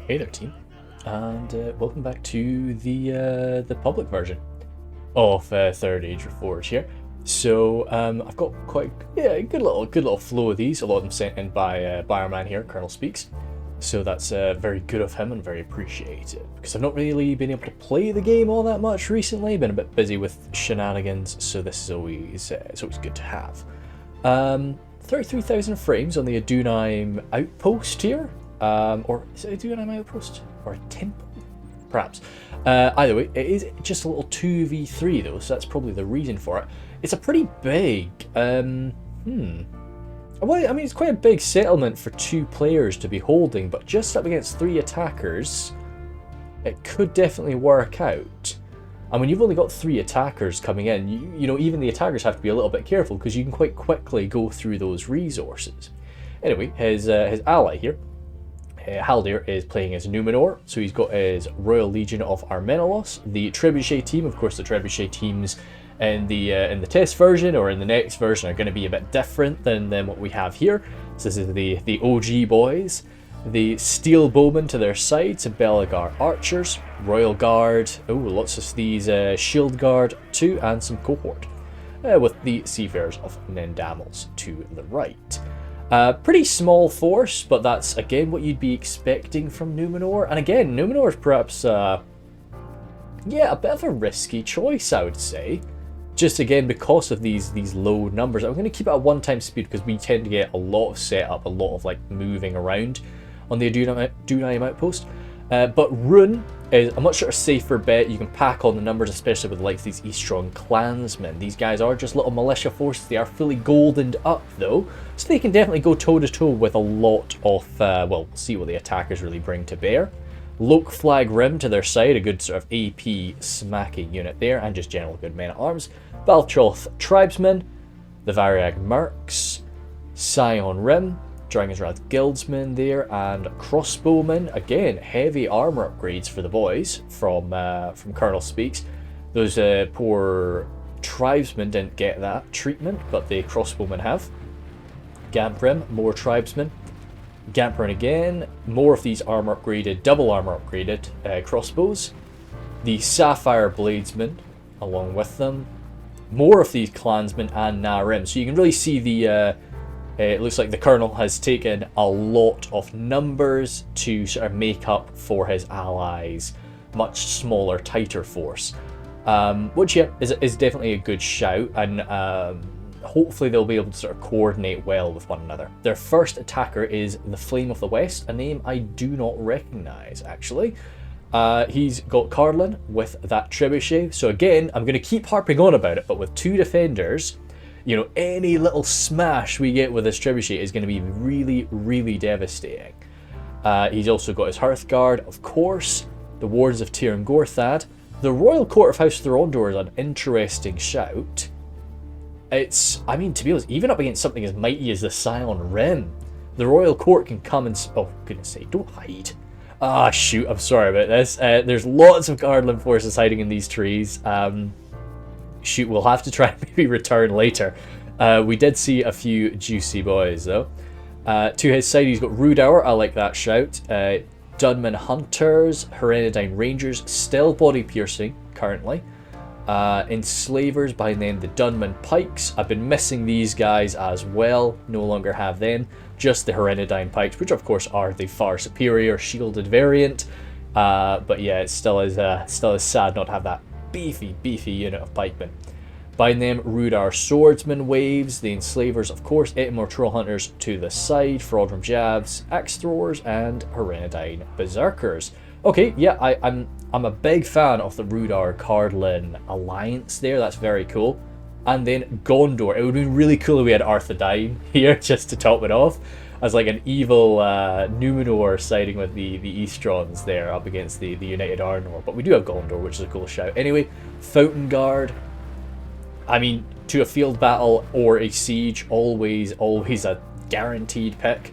Hey there, team, and welcome back to the public version of Third Age Reforged here. So I've got quite a good little flow of these. A lot of them sent in by our man here, Colonel Speaks. So that's very good of him and very appreciated, because I've not really been able to play the game all that much recently. Been a bit busy with shenanigans, so this is always it's always good to have. 33,000 frames on the Adunheim outpost here. Or is it a Dunheim outpost? Or a temple? Perhaps. Either way, it is just a little 2v3 though, so that's probably the reason for it. It's a pretty big, well, I mean, it's quite a big settlement for 2 players to be holding, but just up against 3 attackers, it could definitely work out. And when you've only got 3 attackers coming in, you know, even the attackers have to be a little bit careful, because you can quite quickly go through those resources. Anyway, his ally here, Haldir, is playing as Numenor, so he's got his Royal Legion of Armenelos. The Trebuchet team, of course, the Trebuchet teams in the test version or in the next version are going to be a bit different than what we have here. So this is the OG boys. The Steel Bowmen to their side, some Belagar archers, Royal Guard, lots of these Shield Guard too, and some cohort, with the Seafarers of Nendamels to the right. Pretty small force, but that's again what you'd be expecting from Numenor. And again, Numenor is perhaps, a bit of a risky choice, I would say. Just again because of these low numbers. I'm going to keep it at 1x speed because we tend to get a lot of setup, a lot of like moving around on the Adunheim outpost. But Rhun is a much sort of safer bet. You can pack on the numbers, especially with like these Easterling clansmen. These guys are just little militia forces. They are fully goldened up though, so they can definitely go toe to toe with a lot of, well, see what the attackers really bring to bear. Loke Flag Rim to their side, a good sort of AP smacking unit there, and just general good men at arms. Baltroth Tribesmen, the Variag Mercs, Scion Rim, Dragon's Wrath Guildsmen there, and Crossbowmen. Again, heavy armor upgrades for the boys from Colonel Speaks. Those poor tribesmen didn't get that treatment, but the crossbowmen have. Gamprim, more tribesmen. Gamprin again, more of these armor upgraded, double armor upgraded crossbows. The Sapphire Bladesmen along with them. More of these clansmen and Narim. So you can really see the it looks like the Colonel has taken a lot of numbers to sort of make up for his allies' much smaller, tighter force. Which, yeah, is definitely a good shout, and hopefully they'll be able to sort of coordinate well with one another. Their first attacker is the Flame of the West, a name I do not recognise, actually. He's got Cardolan with that Trebuchet. So again, I'm going to keep harping on about it, but with 2 defenders, you know, any little smash we get with this Trebuchet is going to be really, really devastating. He's also got his Hearthguard, of course, the Wardens of Tyr and Gorthad. The Royal Court of House Thorondor is an interesting shout. It's, I mean, to be honest, even up against something as mighty as the Scion Rim, the Royal Court can come and... Oh, goodness sake, don't hide. Ah, shoot, I'm sorry about this. There's lots of Cardolan forces hiding in these trees. Shoot, we'll have to try and maybe return later. We did see a few juicy boys, though. To his side, he's got Rhudaur. I like that shout. Dunman Hunters, Herenidine Rangers, still body piercing currently. Enslavers, behind them the Dunman Pikes. I've been missing these guys as well. No longer have them. Just the Herenidine Pikes, which of course are the far superior shielded variant. But yeah, it still is sad not to have that beefy unit of pikemen. Behind them, Rhudaur Swordsman Waves, the Enslavers, of course, Etmor Troll Hunters to the side, Frodrum Javs, Axe Throwers, and Herenidine Berserkers. Okay, yeah, I'm a big fan of the Rhudaur Cardolan alliance there. That's very cool. And then Gondor. It would be really cool if we had Arthedain here just to top it off, as like an evil Numenor siding with the Easterlings there up against the United Arnor. But we do have Gondor, which is a cool shout. Anyway, Fountain Guard. I mean, to a field battle or a siege, always a guaranteed pick.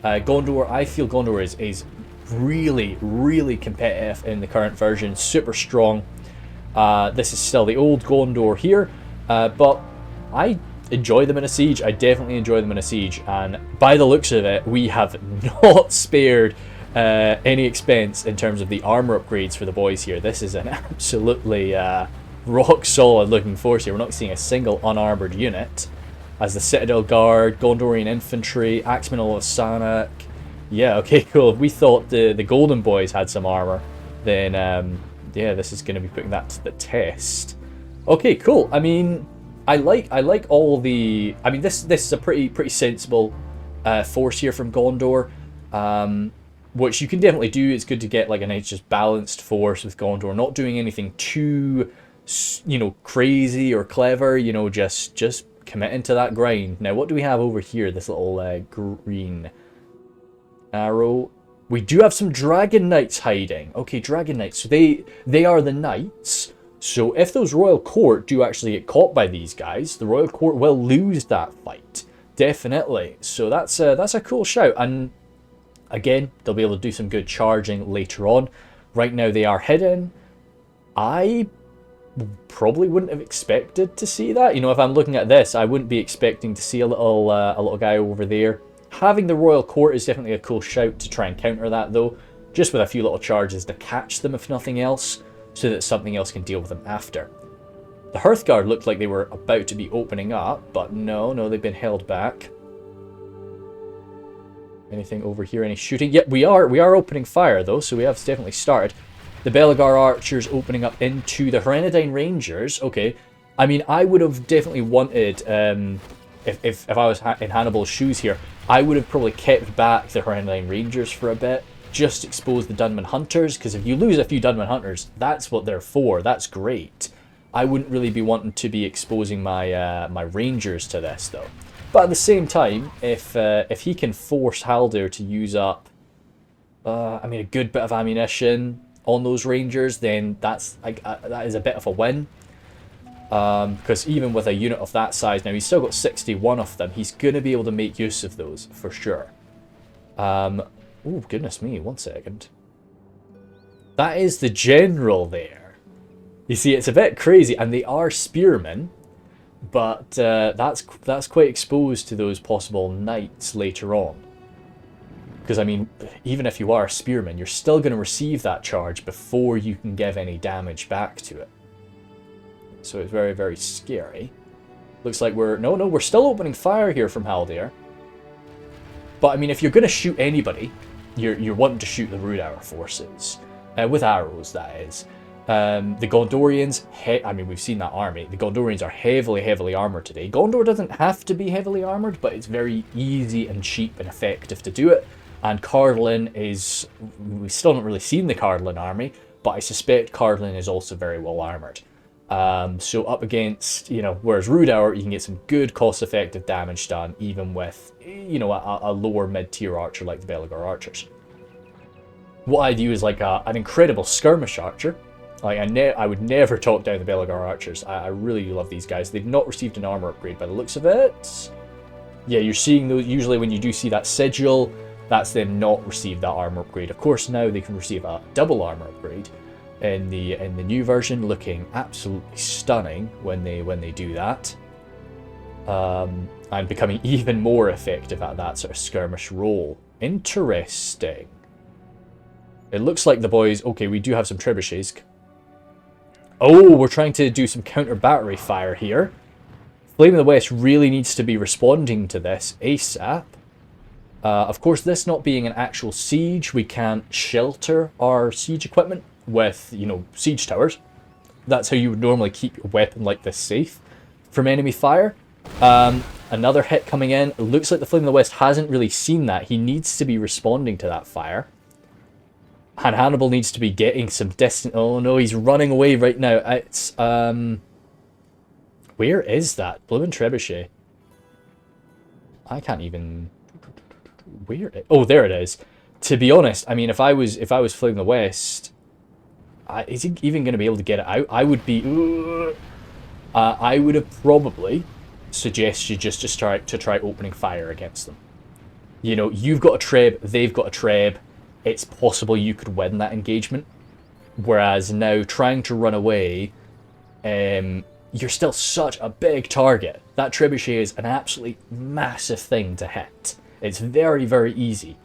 Gondor, I feel Gondor is really, really competitive in the current version. Super strong. This is still the old Gondor here, but I enjoy them in a siege. I definitely enjoy them in a siege, and by the looks of it, we have not spared any expense in terms of the armor upgrades for the boys here. This is an absolutely rock solid looking force here. We're not seeing a single unarmored unit. As the Citadel Guard, Gondorian Infantry, Axemen of Sanak. Yeah, okay, cool. If we thought the Golden Boys had some armor, then yeah, this is going to be putting that to the test. Okay, cool. I mean, I like all the. I mean, this is a pretty sensible force here from Gondor, which you can definitely do. It's good to get like a nice just balanced force with Gondor, not doing anything too, crazy or clever. Just committing to that grind. Now, what do we have over here? This little green arrow. We do have some Dragon Knights hiding. Okay, Dragon Knights. So they are the knights. So if those Royal Court do actually get caught by these guys, the Royal Court will lose that fight. Definitely. So that's a cool shout. And again, they'll be able to do some good charging later on. Right now they are hidden. I probably wouldn't have expected to see that. If I'm looking at this, I wouldn't be expecting to see a little guy over there. Having the Royal Court is definitely a cool shout to try and counter that, though, just with a few little charges to catch them, if nothing else, so that something else can deal with them after. The Hearthguard looked like they were about to be opening up, but no, they've been held back. Anything over here? Any shooting? Yep, we are opening fire, though, so we have definitely started. The Belagar Archers opening up into the Herenidine Rangers. Okay, I mean, I would have definitely wanted, if I was in Hannibal's shoes here, I would have probably kept back the Herenidine Rangers for a bit, just expose the Dunman Hunters, because if you lose a few Dunman Hunters, that's what they're for. That's great. I wouldn't really be wanting to be exposing my my Rangers to this, though. But at the same time, if he can force Haldir to use up, I mean, a good bit of ammunition on those Rangers, then that is a bit of a win. Because even with a unit of that size, now he's still got 61 of them, he's going to be able to make use of those, for sure. Oh, goodness me, 1 second. That is the general there. You see, it's a bit crazy, and they are spearmen, but that's quite exposed to those possible knights later on. Because, I mean, even if you are a spearman, you're still going to receive that charge before you can give any damage back to it. So it's very, very scary. Looks like we're still opening fire here from Haldir. But I mean, if you're going to shoot anybody, you're wanting to shoot the Rhudaur forces. With arrows, that is. The Gondorians, I mean, we've seen that army. The Gondorians are heavily armoured today. Gondor doesn't have to be heavily armoured, but it's very easy and cheap and effective to do it. And Cardolan is... We've still not really seen the Cardolan army, but I suspect Cardolan is also very well armoured. So up against, whereas Rhudaur, you can get some good cost-effective damage done, even with, a lower mid-tier archer like the Belagar Archers. What I'd use like an incredible skirmish archer. Like I would never talk down the Belagar Archers. I really love these guys. They've not received an armor upgrade by the looks of it. Yeah, you're seeing those, usually when you do see that sigil, that's them not received that armor upgrade. Of course, now they can receive a double armor upgrade in the new version, looking absolutely stunning when they do that, and becoming even more effective at that sort of skirmish role. Interesting. It looks like the boys. Okay, we do have some trebuchets. Oh, we're trying to do some counter battery fire here. Flame of the West really needs to be responding to this ASAP. Of course, this not being an actual siege, we can't shelter our siege equipment with, siege towers. That's how you would normally keep your weapon like this safe from enemy fire. Another hit coming in. It looks like the Flame of the West hasn't really seen that. He needs to be responding to that fire. And Hannibal needs to be getting some distance. Oh no, he's running away right now. It's, where is that? Bloomin' Trebuchet. I can't even... Where? Oh, there it is. To be honest, I mean, if I was Flame the West, is he even going to be able to get it out? I would be. I would have probably suggested just to try opening fire against them. You've got a treb, they've got a treb. It's possible you could win that engagement. Whereas now trying to run away, you're still such a big target. That trebuchet is an absolutely massive thing to hit. It's very, very easy.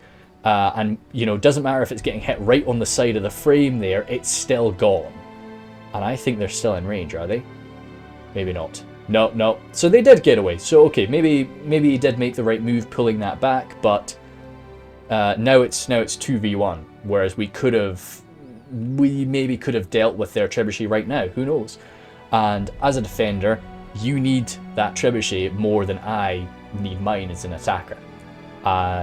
And, you know, doesn't matter if it's getting hit right on the side of the frame there, it's still gone. And I think they're still in range, are they? Maybe not. No, no. So they did get away. So, okay, maybe he did make the right move pulling that back, but now it's 2v1, whereas we maybe could have dealt with their trebuchet right now. Who knows? And as a defender, you need that trebuchet more than I need mine as an attacker.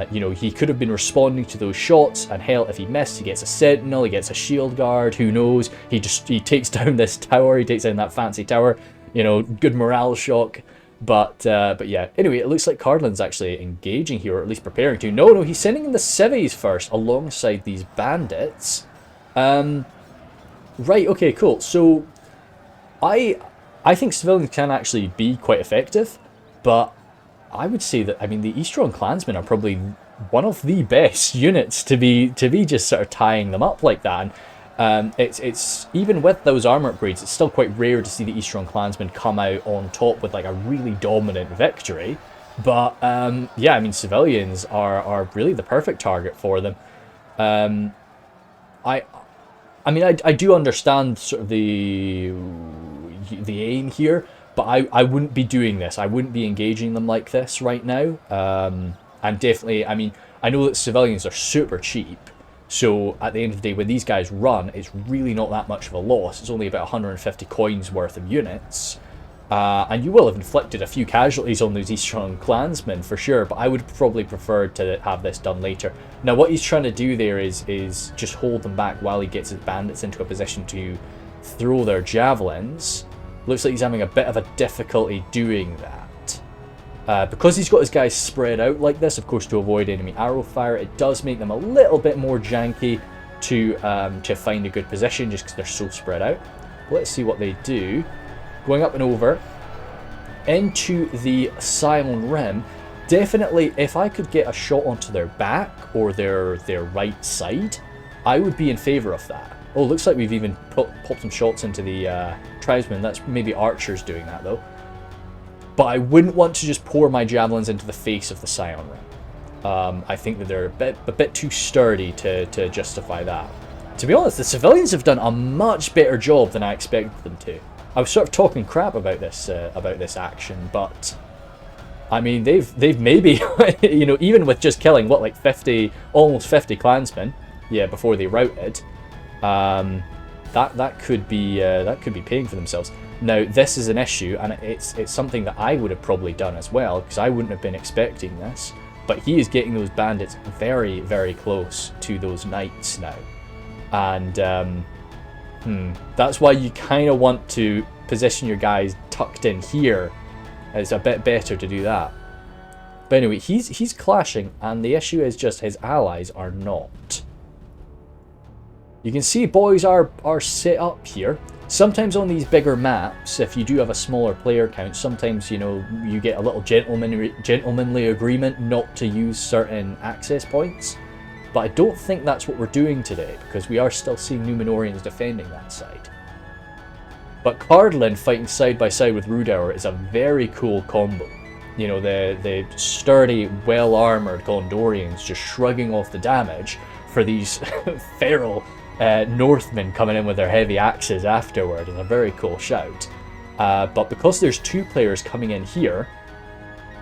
You know, he could have been responding to those shots, and hell, if he missed, he gets a sentinel, he gets a shield guard, who knows? He takes down this tower, he takes down that fancy tower, you know, good morale shock. But yeah, anyway, it looks like Cardolan's actually engaging here, or at least preparing to. No, he's sending in the civvies first, alongside these bandits. Right, okay, cool. So, I think civilians can actually be quite effective, but I would say that, I mean, the Easterling clansmen are probably one of the best units to be just sort of tying them up like that. And it's even with those armor upgrades, it's still quite rare to see the Easterling clansmen come out on top with like a really dominant victory. But yeah, I mean, civilians are really the perfect target for them. I mean, I do understand sort of the aim here, but I wouldn't be doing this. I wouldn't be engaging them like this right now. And definitely, I mean, I know that civilians are super cheap, so at the end of the day, when these guys run, it's really not that much of a loss. It's only about 150 coins worth of units. And you will have inflicted a few casualties on those Easterling clansmen for sure, but I would probably prefer to have this done later. Now, what he's trying to do there is just hold them back while he gets his bandits into a position to throw their javelins. Looks like he's having a bit of a difficulty doing that. Because he's got his guys spread out like this, of course, to avoid enemy arrow fire, it does make them a little bit more janky to find a good position just because they're so spread out. Let's see what they do. Going up and over into the Silent Rim. Definitely, if I could get a shot onto their back or their right side, I would be in favour of that. Oh, looks like we've even popped some shots into the tribesmen. That's maybe archers doing that though. But I wouldn't want to just pour my javelins into the face of the Silent Rim. I think that they're a bit too sturdy to justify that. To be honest, the civilians have done a much better job than I expected them to. I was sort of talking crap about this action, but I mean they've maybe you know, even with just killing what, like 50, almost 50 clansmen, yeah, before they routed, that could be paying for themselves. Now this is an issue, and it's something that I would have probably done as well, because I wouldn't have been expecting this. But he is getting those bandits very, very close to those knights now, and that's why you kind of want to position your guys tucked in here. It's a bit better to do that. But anyway, he's clashing, and the issue is just his allies are not. You can see boys are set up here. Sometimes on these bigger maps, if you do have a smaller player count, sometimes, you know, you get a little gentlemanly agreement not to use certain access points. But I don't think that's what we're doing today, because we are still seeing Numenorians defending that side. But Cardolan fighting side by side with Rhudaur is a very cool combo. You know, the sturdy, well-armoured Gondorians just shrugging off the damage for these feral Northmen coming in with their heavy axes afterward is a very cool shout. But because there's two players coming in here,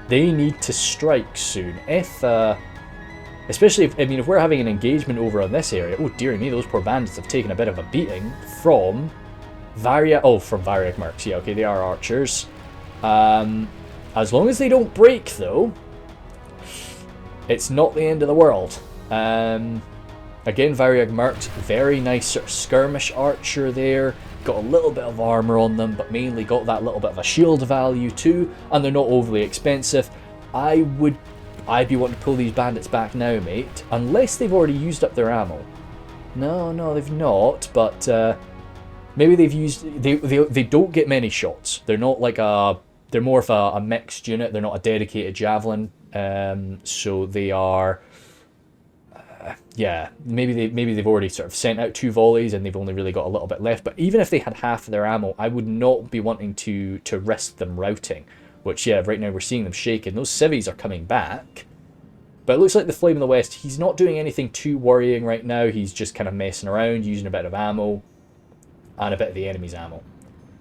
they need to strike soon. Especially if we're having an engagement over on this area. Oh dear me, those poor bandits have taken a bit of a beating from Variag Mercs. Yeah, okay, they are archers. As long as they don't break though, it's not the end of the world. Again, Variag Mercs, very nice sort of skirmish archer there. Got a little bit of armor on them, but mainly got that little bit of a shield value too, and they're not overly expensive. I'd be wanting to pull these bandits back now, mate, unless they've already used up their ammo. No, they've not, but maybe they've used. They don't get many shots. They're not like they're more of a mixed unit. They're not a dedicated javelin, so they are. Yeah, maybe they've already sort of sent out 2 volleys and they've only really got a little bit left. But even if they had half of their ammo, I would not be wanting to risk them routing. Which, yeah, right now we're seeing them shaking. Those civvies are coming back. But it looks like the Flame in the West, he's not doing anything too worrying right now. He's just kind of messing around, using a bit of ammo and a bit of the enemy's ammo.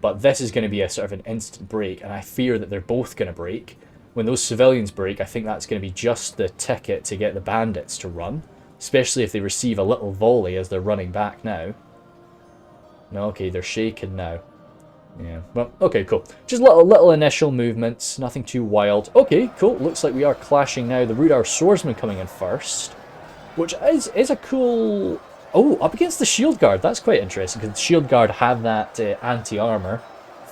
But this is going to be a sort of an instant break, and I fear that they're both going to break. When those civilians break, I think that's going to be just the ticket to get the bandits to run, especially if they receive a little volley as they're running back now. No, okay, they're shaken now. Yeah, well, okay, cool. Just little initial movements, nothing too wild. Okay, cool. Looks like we are clashing now. The Rhudaur swordsman coming in first, which is a cool... Oh, up against the shield guard. That's quite interesting, because the shield guard have that anti-armor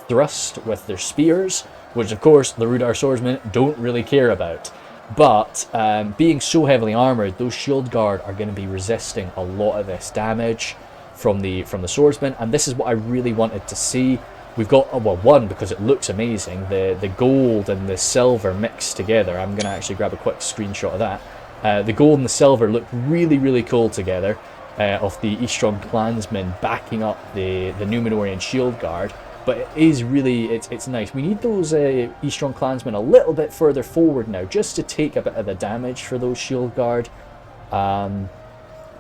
thrust with their spears, which, of course, the Rhudaur swordsmen don't really care about. But being so heavily armored, those shield guard are going to be resisting a lot of this damage from the swordsman, and this is what I really wanted to see. We've got, well, one, because it looks amazing, the gold and the silver mixed together. I'm going to actually grab a quick screenshot of that. The gold and the silver look really, really cool together, of the Easterling clansmen backing up the Numenorian shield guard. But it is really, it's nice. We need those Easterling clansmen a little bit further forward now, just to take a bit of the damage for those shield guard. But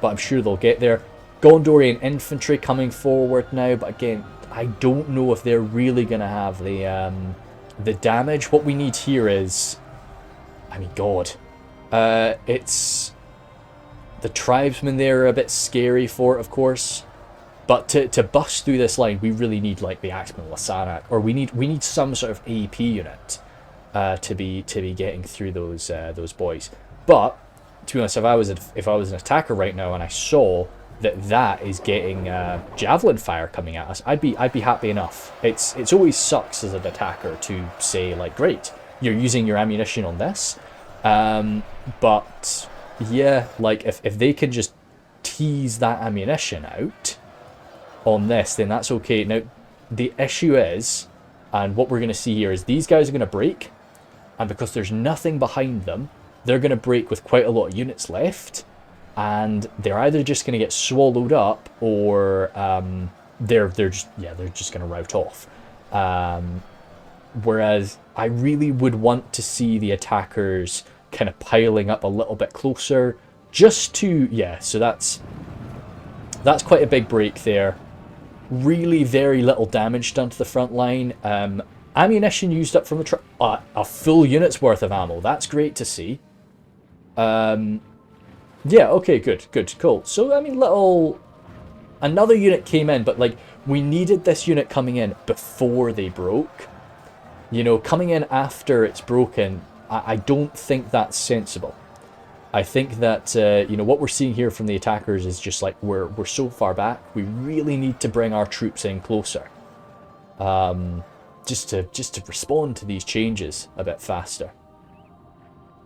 I'm sure they'll get there. Gondorian infantry coming forward now, but again, I don't know if they're really going to have the damage. What we need here is, I mean, God, it's the tribesmen there are a bit scary for it, of course, but to bust through this line, we really need like the Axeman Lasanac, or we need some sort of AP unit to be getting through those boys. But to be honest, if I was an attacker right now and I saw that is getting javelin fire coming at us, I'd be happy enough. It's always sucks as an attacker to say like, great, you're using your ammunition on this, but yeah, like if they can just tease that ammunition out on this, then that's okay. Now the issue is, and what we're going to see here is these guys are going to break, and because there's nothing behind them, they're going to break with quite a lot of units left. And they're either just going to get swallowed up, or they're just going to rout off. Whereas I really would want to see the attackers kind of piling up a little bit closer, just to so that's quite a big break there. Really, very little damage done to the front line. Ammunition used up from a full unit's worth of ammo. That's great to see. Yeah, okay, good, cool. So, I mean, another unit came in, but, like, we needed this unit coming in before they broke. You know, coming in after it's broken, I don't think that's sensible. I think that, you know, what we're seeing here from the attackers is just, like, we're so far back, we really need to bring our troops in closer. Just to respond to these changes a bit faster.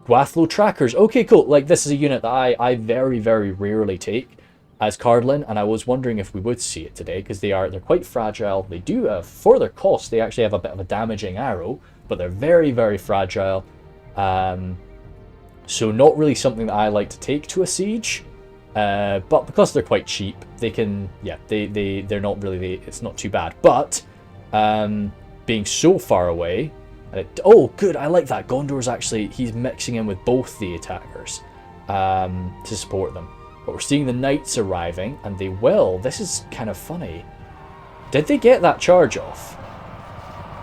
Gwathlo trackers. Okay, cool. Like, this is a unit that I very, very rarely take as Cardolan, and I was wondering if we would see it today, because they're quite fragile. They do have, for their cost, they actually have a bit of a damaging arrow, but they're very, very fragile. So not really something that I like to take to a siege, but because they're quite cheap, they can, they're not really, it's not too bad. But being so far away, oh, good, I like that. Gondor's actually, he's mixing in with both the attackers to support them. But we're seeing the knights arriving, and they will. This is kind of funny. Did they get that charge off?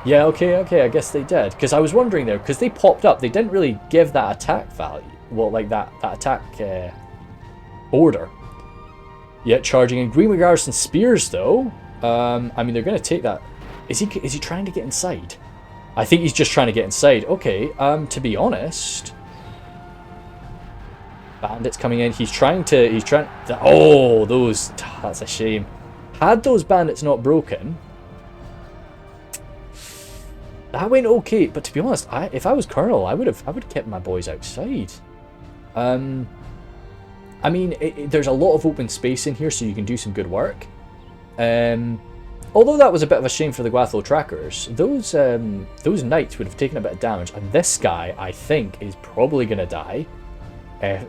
Yeah, okay, I guess they did. Because I was wondering there, because they popped up, they didn't really give that attack value. Well, like that attack order. Yet charging in Greenwood Garrison spears, though. I mean, they're going to take that. Is he trying to get inside? I think he's just trying to get inside. Okay, to be honest, bandits coming in. He's trying to, oh, that's a shame. Had those bandits not broken, that went okay. But to be honest, if I was Colonel, I would have kept my boys outside. I mean, there's a lot of open space in here, so you can do some good work. Although that was a bit of a shame for the Gwathlo trackers, those knights would have taken a bit of damage, and this guy, I think, is probably going to die.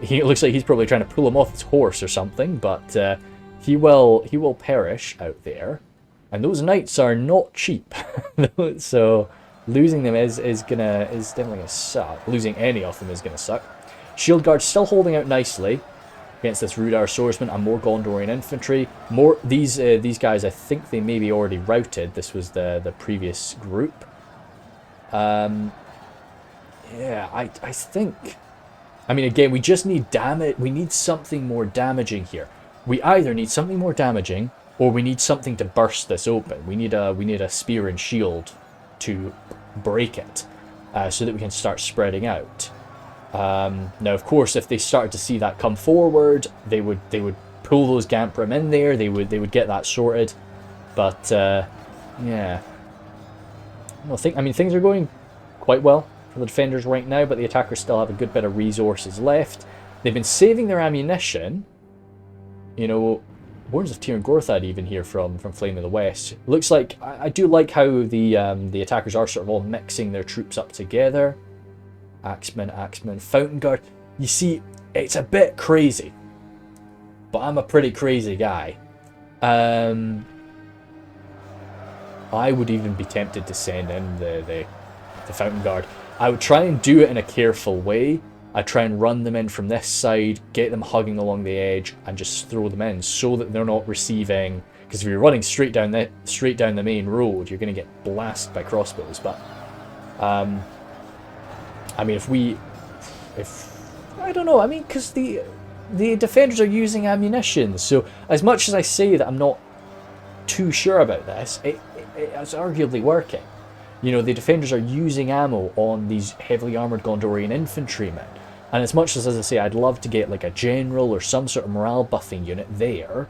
He looks like he's probably trying to pull him off his horse or something, but he will perish out there. And those knights are not cheap, so losing them is definitely gonna suck. Losing any of them is gonna suck. Shield Guard's still holding out nicely against this Rhudaur swordsman and more Gondorian infantry. More these guys, I think they may be already routed. This was the previous group. Yeah, I think. I mean, again, we just need damage. We need something more damaging here. We either need something more damaging, or we need something to burst this open. We need a spear and shield to break it, so that we can start spreading out. Now, of course, if they started to see that come forward, they would pull those Gamprim in there. They would get that sorted. But yeah, I mean, things are going quite well for the defenders right now, but the attackers still have a good bit of resources left. They've been saving their ammunition. You know, Wards of Tyr and Gorthad even here from Flame of the West. Looks like I do like how the attackers are sort of all mixing their troops up together. Axemen, Fountain Guard. You see, it's a bit crazy, but I'm a pretty crazy guy. I would even be tempted to send in the Fountain Guard. I would try and do it in a careful way. I'd try and run them in from this side, get them hugging along the edge, and just throw them in so that they're not receiving. Because if you're running straight down the main road, you're going to get blasted by crossbows. But I mean, if I don't know. I mean, because the defenders are using ammunition. So as much as I say that I'm not too sure about this, it's arguably working. You know, the defenders are using ammo on these heavily armoured Gondorian infantrymen. And as much as I say, I'd love to get like a general or some sort of morale buffing unit there,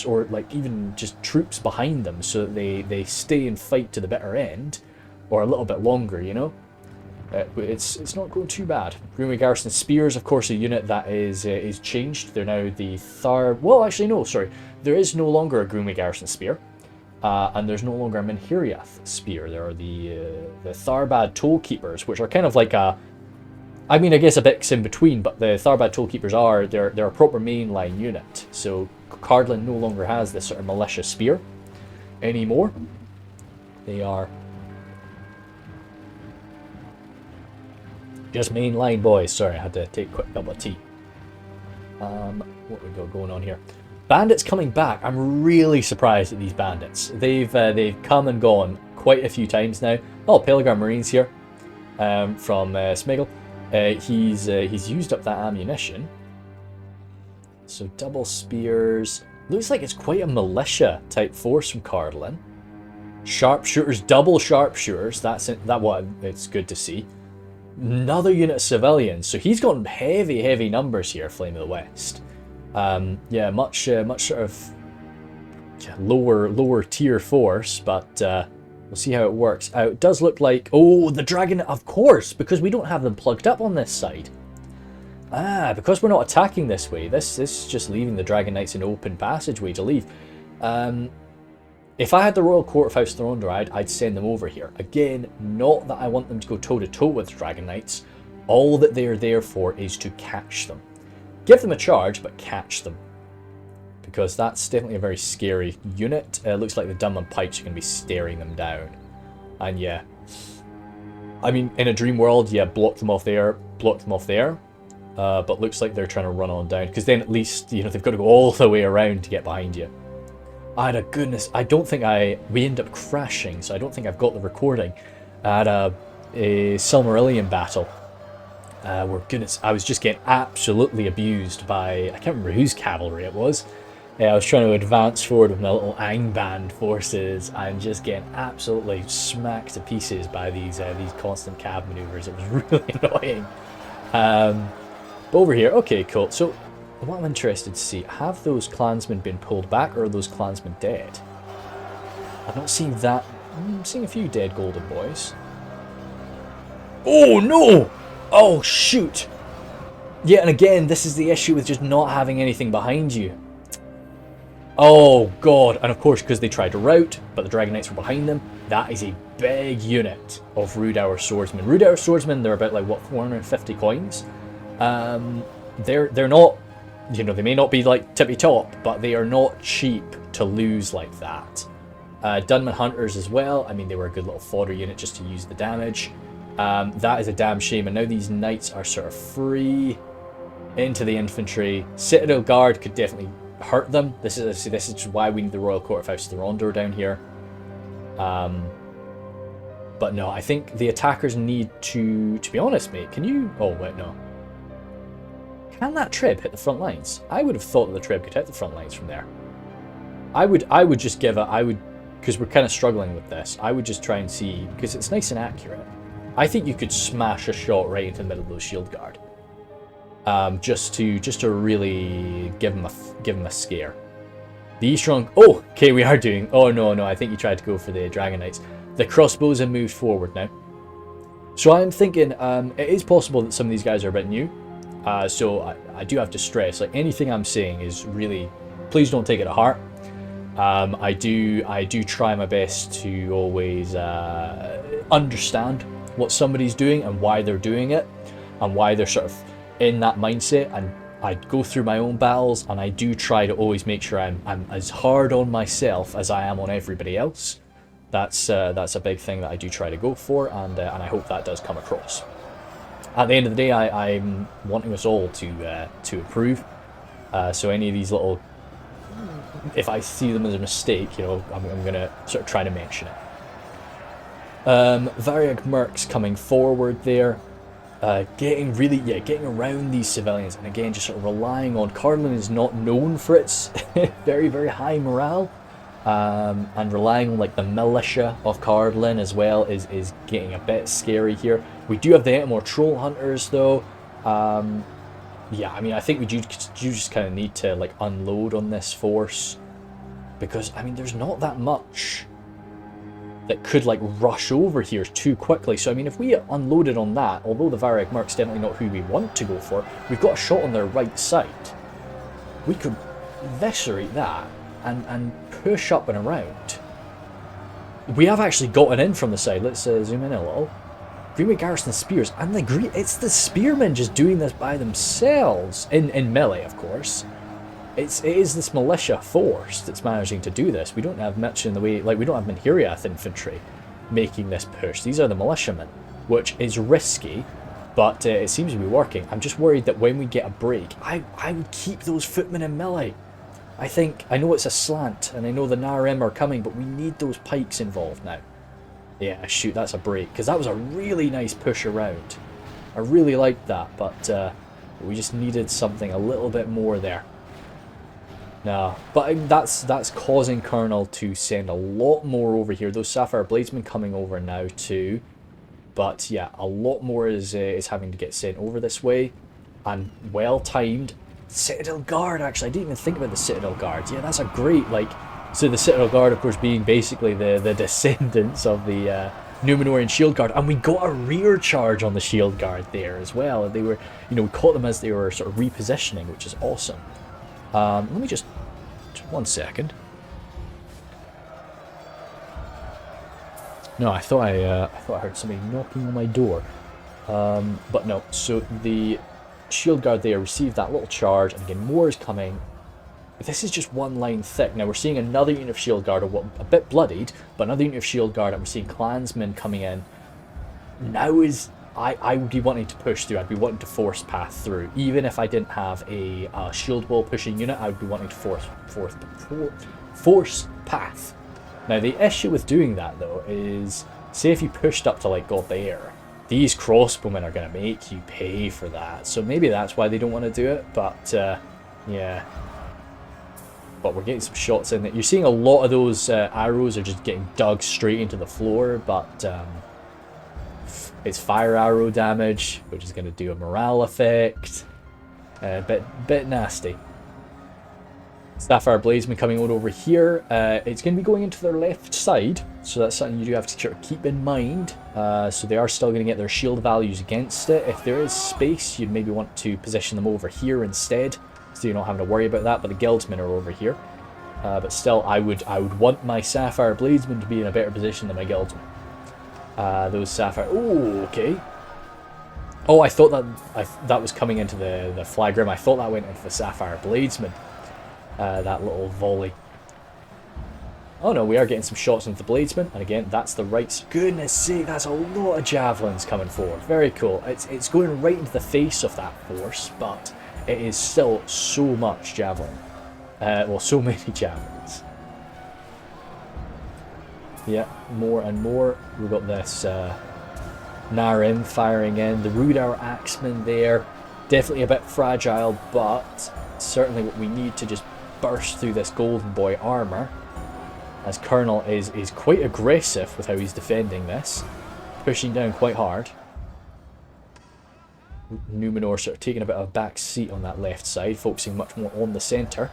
or like even just troops behind them so that they stay and fight to the bitter end, or a little bit longer, you know? It's not going too bad. Greenway Garrison Spears, of course, a unit that is changed. They're now the well, actually no, sorry. There is no longer a Greenway Garrison Spear. And there's no longer a Minhiriath Spear. There are the Tharbad Tollkeepers, which are kind of like I mean, I guess a bit in between, but the Tharbad Tollkeepers they're a proper mainline unit. So Cardolan no longer has this sort of militia spear anymore. They are just mainline boys. Sorry, I had to take a quick cup of tea. What we got going on here? Bandits coming back. I'm really surprised at these bandits. They've come and gone quite a few times now. Oh, Pelgar Marine's here from Smiggle. He's used up that ammunition. So double spears. Looks like it's quite a militia type force from Cardolan. Sharpshooters, double sharpshooters. It's good to see. Another unit of civilians. So he's got heavy numbers here. Flame of the West. Yeah, much sort of lower tier force, but we'll see how it works out. It does look like, oh, the dragon, of course, because we don't have them plugged up on this side. Because we're not attacking this way. This is just leaving the Dragon Knights an open passageway to leave. If I had the Royal Court of House Thorondor, I'd send them over here. Again, not that I want them to go toe-to-toe with Dragon Knights. All that they're there for is to catch them. Give them a charge, but catch them. Because that's definitely a very scary unit. Looks like the Dunman Pikes are going to be staring them down. And yeah. I mean, in a dream world, yeah, block them off there. But looks like they're trying to run on down. Because then at least, you know, they've got to go all the way around to get behind you. Goodness, I don't think we end up crashing, so I don't think I've got the recording. I had a Silmarillion battle. Where, goodness, I was just getting absolutely abused by, I can't remember whose cavalry it was. I was trying to advance forward with my little Angband forces and just getting absolutely smacked to pieces by these constant cav maneuvers. It was really annoying. But over here, okay, cool. So what I'm interested to see, have those clansmen been pulled back, or are those clansmen dead? I'm not seeing that. I'm seeing a few dead golden boys. Oh no! Oh shoot! Yeah, and again, this is the issue with just not having anything behind you. Oh god, and of course because they tried to rout, but the Dragon Knights were behind them, that is a big unit of Rhudaur swordsmen. Rhudaur swordsmen, they're about like, what, 450 coins? They're not, you know, they may not be like tippy top, but they are not cheap to lose like that. Dunman Hunters as well, I mean, they were a good little fodder unit just to use the damage. That is a damn shame. And now these knights are sort of free into the infantry. Citadel Guard could definitely hurt them. This is why we need the Royal Court of House Rhudaur down here. But no, I think the attackers need to be honest, mate. Can you? Oh wait, no. Can that trib hit the front lines? I would have thought that the trib could hit the front lines from there. I would just give it. Because we're kind of struggling with this. I would just try and see, because it's nice and accurate. I think you could smash a shot right into the middle of those shield guard. Just to really give them a scare. The Easterlings. Oh, okay, we are doing. Oh no, I think you tried to go for the Dragon Knights. The crossbows have moved forward now. So I'm thinking it is possible that some of these guys are a bit new. So I do have to stress, like, anything I'm saying is really, please don't take it to heart. I do try my best to always understand what somebody's doing and why they're doing it and why they're sort of in that mindset, and I go through my own battles and I do try to always make sure I'm as hard on myself as I am on everybody else. That's a big thing that I do try to go for, and I hope that does come across. At the end of the day, I'm wanting us all to improve. So any of these little, if I see them as a mistake, you know, I'm going to sort of try to mention it. Variag Mercs coming forward there, getting around these civilians, and again just sort of relying on. Cardolan is not known for its very, very high morale. And relying on like the militia of Cardolan as well is getting a bit scary here. We do have the Etmore Troll Hunters though. Yeah, I mean, I think you just kind of need to like unload on this force, because I mean there's not that much that could like rush over here too quickly. So I mean, if we unloaded on that, although the Variag Merc's definitely not who we want to go for, we've got a shot on their right side. We could eviscerate that and push up and around. We have actually gotten in from the side. Let's zoom in a little. Greenway Garrison Spears, and it's the spearmen just doing this by themselves in melee, of course. It is this militia force that's managing to do this. We don't have much in the way, like we don't have Minhiriath infantry making this push. These are the militiamen, which is risky, but it seems to be working. I'm just worried that when we get a break, I would keep those footmen in melee. I know it's a slant, and I know the Narim are coming, but we need those pikes involved now. Yeah, shoot, that's a break, because that was a really nice push around. I really liked that, but we just needed something a little bit more there. No, but that's causing Colonel to send a lot more over here. Those Sapphire Bladesmen coming over now too. But yeah, a lot more is having to get sent over this way, and well timed. Citadel Guard, actually, I didn't even think about the Citadel Guard. Yeah, that's a great, like, so the Citadel Guard, of course, being basically the descendants of the Numenorian Shield Guard, and we got a rear charge on the Shield Guard there as well. They were, you know, we caught them as they were sort of repositioning, which is awesome. Let me just 1 second. No, I thought I heard somebody knocking on my door, but no. So the Shield Guard there received that little charge, and again more is coming. This is just one line thick. Now we're seeing another unit of Shield Guard, a bit bloodied, but another unit of Shield Guard, and we're seeing clansmen coming in. Now is I would be wanting to push through. I'd be wanting to force path through, even if I didn't have a shield wall pushing unit. I would be wanting to force path. Now the issue with doing that though is, say if you pushed up to like God the Air, these crossbowmen are going to make you pay for that. So maybe that's why they don't want to do it. But yeah. But we're getting some shots in there. You're seeing a lot of those arrows are just getting dug straight into the floor, but it's fire arrow damage, which is going to do a morale effect. Bit nasty. Sapphire Bladesmen coming on over here. It's going to be going into their left side, so that's something you do have to sort of keep in mind. So they are still going to get their shield values against it. If there is space, you'd maybe want to position them over here instead, so you're not having to worry about that. But the Guildsmen are over here. But still, I would want my Sapphire Bladesmen to be in a better position than my Guildsmen. Those Sapphire... Oh, okay. Oh, I thought that was coming into the Flagrim. I thought that went into the Sapphire Bladesmen. That little volley. Oh no, we are getting some shots into the bladesman, and again, that's the right... Goodness sake, that's a lot of javelins coming forward. Very cool. It's going right into the face of that force, but it is still so much javelin. Well, so many javelins. Yeah, more and more. We've got this Narim firing in. The Rhudaur axemen there. Definitely a bit fragile, but certainly what we need to just burst through this golden boy armour. As Colonel is quite aggressive with how he's defending this. Pushing down quite hard. Numenor sort of taking a bit of a back seat on that left side, focusing much more on the centre.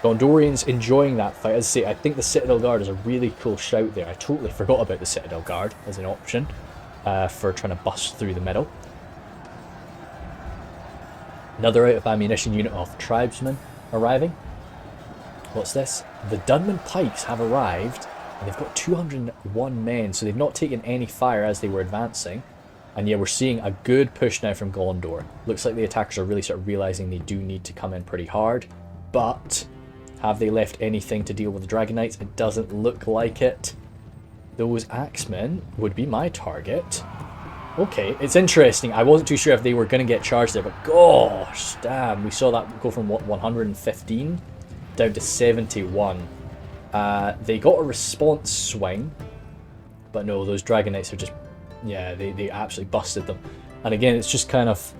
Gondorians enjoying that fight. As I say, I think the Citadel Guard is a really cool shout there. I totally forgot about the Citadel Guard as an option for trying to bust through the middle. Another out of ammunition unit of tribesmen arriving. What's this? The Dunman Pikes have arrived, and they've got 201 men, so they've not taken any fire as they were advancing. And yeah, we're seeing a good push now from Gondor. Looks like the attackers are really sort of realising they do need to come in pretty hard. But have they left anything to deal with the Dragon Knights? It doesn't look like it. Those axemen would be my target. Okay, it's interesting. I wasn't too sure if they were going to get charged there, but gosh, damn. We saw that go from, what, 115 down to 71. They got a response swing, but no, those Dragon Knights are just, yeah, they absolutely busted them. And again, it's just kind of,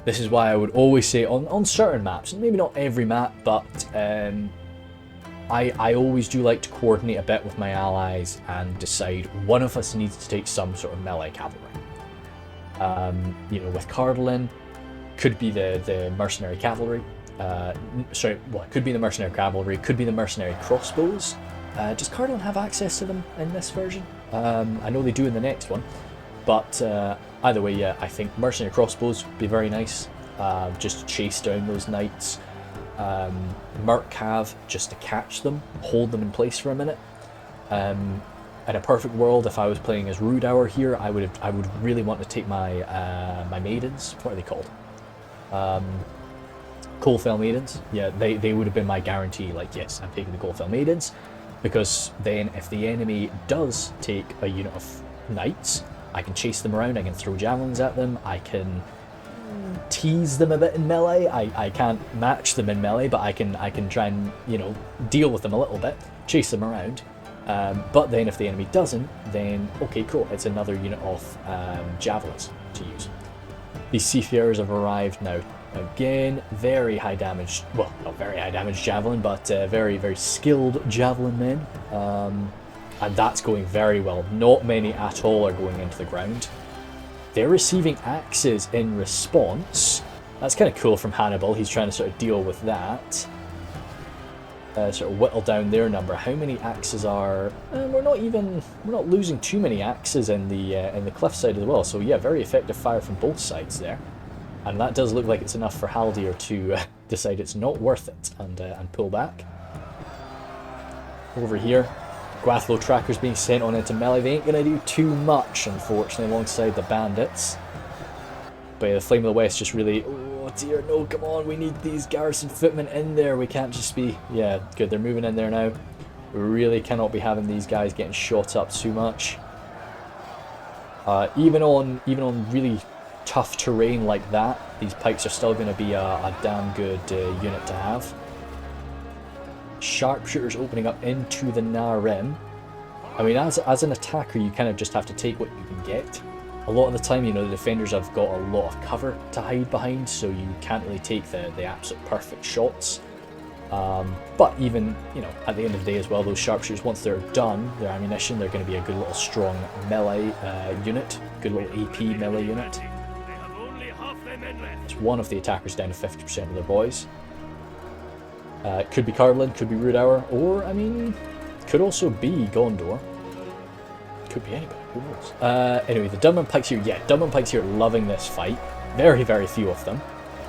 this is why I would always say on certain maps, maybe not every map, but I always do like to coordinate a bit with my allies and decide one of us needs to take some sort of melee cavalry. You know, with Cardolan, could be the mercenary cavalry. Sorry, well, it could be the mercenary cavalry, could be the mercenary crossbows. Does Cardolan have access to them in this version? I know they do in the next one, but either way, yeah, I think mercenary crossbows would be very nice, just to chase down those knights. Merc Cav, just to catch them, hold them in place for a minute. In a perfect world, if I was playing as Rhudaur here, I would really want to take my my maidens. What are they called? Coalfell maidens. Yeah, they would have been my guarantee. Like, yes, I'm taking the Coalfell maidens, because then if the enemy does take a unit of knights, I can chase them around. I can throw javelins at them. I can tease them a bit in melee. I can't match them in melee, but I can try and, you know, deal with them a little bit, chase them around. But then if the enemy doesn't, then okay, cool, it's another unit of javelins to use. These seafarers have arrived now. Again, very high damage, well, not very high damage javelin, but very, very skilled javelin men. And that's going very well. Not many at all are going into the ground. They're receiving axes in response. That's kind of cool from Hannibal. He's trying to sort of deal with that. Sort of whittle down their number. How many axes are? We're not losing too many axes in the cliffside as well. So yeah, very effective fire from both sides there, and that does look like it's enough for Haldir to decide it's not worth it and pull back. Over here, Gwathlo trackers being sent on into melee. They ain't gonna do too much, unfortunately, alongside the bandits. But yeah, the Flame of the West just really, oh dear, no, come on, we need these garrison footmen in there. We can't just be, yeah, good, they're moving in there now. We really cannot be having these guys getting shot up too much. Even on really tough terrain like that, these pikes are still going to be a damn good unit to have. Sharpshooters opening up into the Narim. I mean, as an attacker, you kind of just have to take what you can get. A lot of the time, you know, the defenders have got a lot of cover to hide behind, so you can't really take the absolute perfect shots. But even, you know, at the end of the day as well, those sharpshooters, once they're done, their ammunition, they're going to be a good little strong melee unit, good little AP melee unit. It's one of the attackers down to 50% of their boys. Could be Cardolan, could be Rhudaur, or, I mean, could also be Gondor. Could be anybody, who knows? Anyway, the Dunman Pikes here, yeah, Dunman Pikes here loving this fight. Very, very few of them.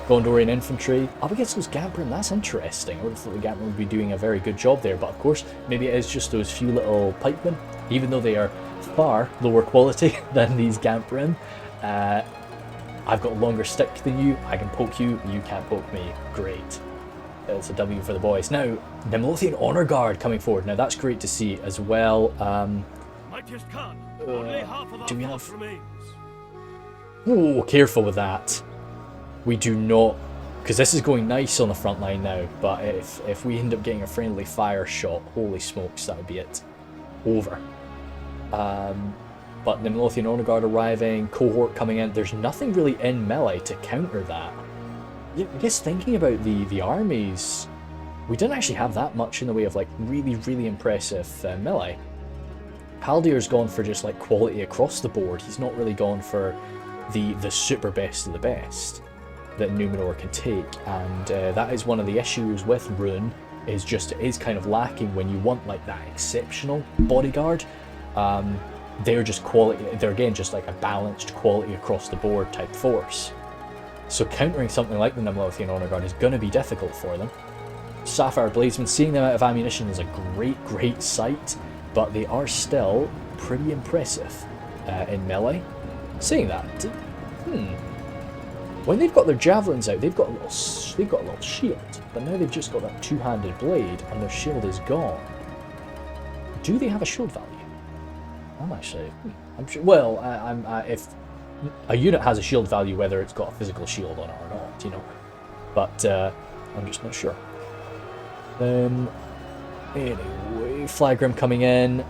Gondorian infantry, up against those Gamprin, that's interesting. I would have thought the Gamprin would be doing a very good job there, but of course, maybe it is just those few little pikemen, even though they are far lower quality than these Gamprin. I've got a longer stick than you, I can poke you, you can't poke me, great. it's a W for the boys. Now, Numenorian Honor Guard coming forward. Now, that's great to see as well. Do we have... Oh, careful with that. We do not... Because this is going nice on the front line now, but if we end up getting a friendly fire shot, holy smokes, that would be it. Over. But Numenorian Honor Guard arriving, cohort coming in. There's nothing really in melee to counter that. Yeah, I guess thinking about the armies, we didn't actually have that much in the way of like really, really impressive melee. Haldir's gone for just like quality across the board. He's not really gone for the super best of the best that Numenor can take, and that is one of the issues with Rhun, is just it is kind of lacking when you want like that exceptional bodyguard. They're just quality, they're again just like a balanced quality across the board type force. So countering something like the Numenorian Honor Guard is going to be difficult for them. Sapphire Bladesmen, seeing them out of ammunition is a great sight, but they are still pretty impressive in melee. Saying that, when they've got their javelins out, they've got a little shield, but now they've just got that two-handed blade, and their shield is gone. Do they have a shield value? I'm actually, I'm sure. Well, if a unit has a shield value, whether it's got a physical shield on it or not, you know, but I'm just not sure. Anyway, Flagrim coming in.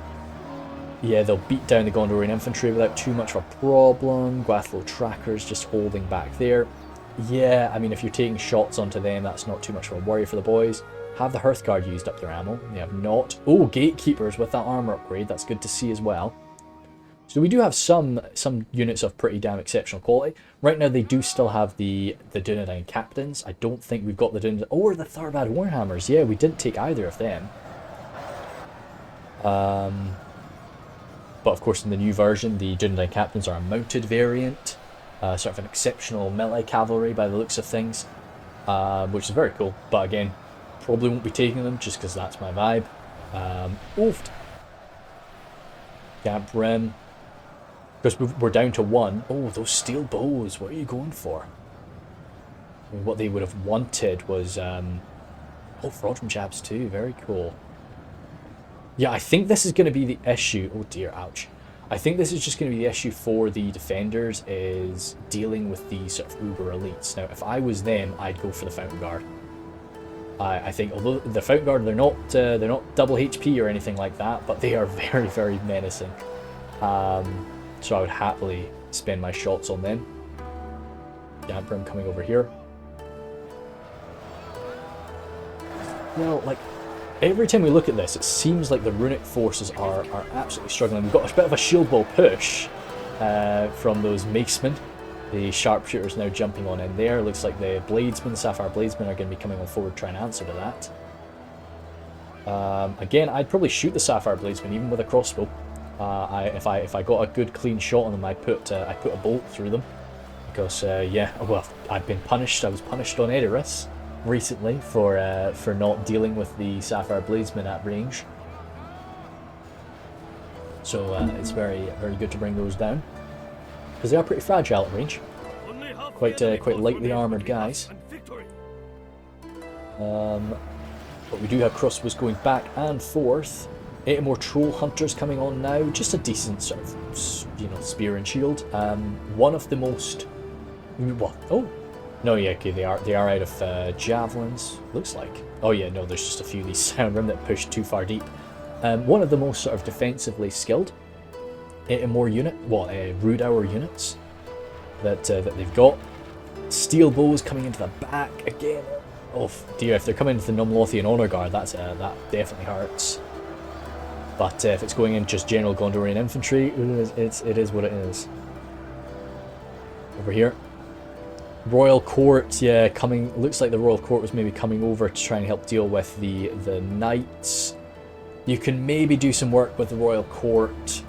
Yeah, they'll beat down the Gondorian infantry without too much of a problem. Gwathlo trackers just holding back there. Yeah, I mean, if you're taking shots onto them, that's not too much of a worry for the boys. Have the Hearthguard used up their ammo? They have not. Oh, Gatekeepers with that armor upgrade. That's good to see as well. So we do have some units of pretty damn exceptional quality. Right now, they do still have the Dunedain Captains. I don't think we've got the Dunedain... Or the Tharbad Warhammers. Yeah, we didn't take either of them. But of course, in the new version, the Dunedain Captains are a mounted variant. Sort of an exceptional melee cavalry by the looks of things. Which is very cool. But again, probably won't be taking them just because that's my vibe. Oofed. Camp Rim. Because we're down to one. Oh, those steel bows. What are you going for? I mean, what they would have wanted was... oh, Fraudrum Jabs too. Very cool. Yeah, I think this is going to be the issue. Oh dear, ouch. I think this is just going to be the issue for the defenders, is dealing with the sort of uber elites. Now, if I was them, I'd go for the Fountain Guard. I think, although the Fountain Guard, they're not double HP or anything like that, but they are very, very menacing. So I would happily spend my shots on them. Damprim coming over here. Well, like, every time we look at this, it seems like the runic forces are absolutely struggling. We've got a bit of a shield wall push from those macemen. The sharpshooters now jumping on in there. Looks like the bladesmen, Sapphire Bladesmen, are going to be coming on forward trying to answer to that. Again, I'd probably shoot the Sapphire Bladesmen even with a crossbow. If I got a good clean shot on them, I'd put a bolt through them. Because yeah, well, I've been punished. I was punished on Edoras recently for not dealing with the Sapphire Bladesmen at range. So it's very, very good to bring those down, because they are pretty fragile at range. Quite lightly armoured guys. But we do have crossbows going back and forth. 8 more troll hunters coming on now. Just a decent sort of, you know, spear and shield. One of the most... What? Oh! No, yeah, okay, they are out of javelins, looks like. Oh yeah, no, there's just a few of these Sound Rim that push too far deep. One of the most sort of defensively skilled 8 more Rhudaur units that they've got. Steel bows coming into the back again. Oh dear, if they're coming into the Numenorian Honor Guard, that definitely hurts. But if it's going in just general Gondorian infantry, it is what it is. Over here. Royal Court, yeah, coming. Looks like the Royal Court was maybe coming over to try and help deal with the knights. You can maybe do some work with the Royal Court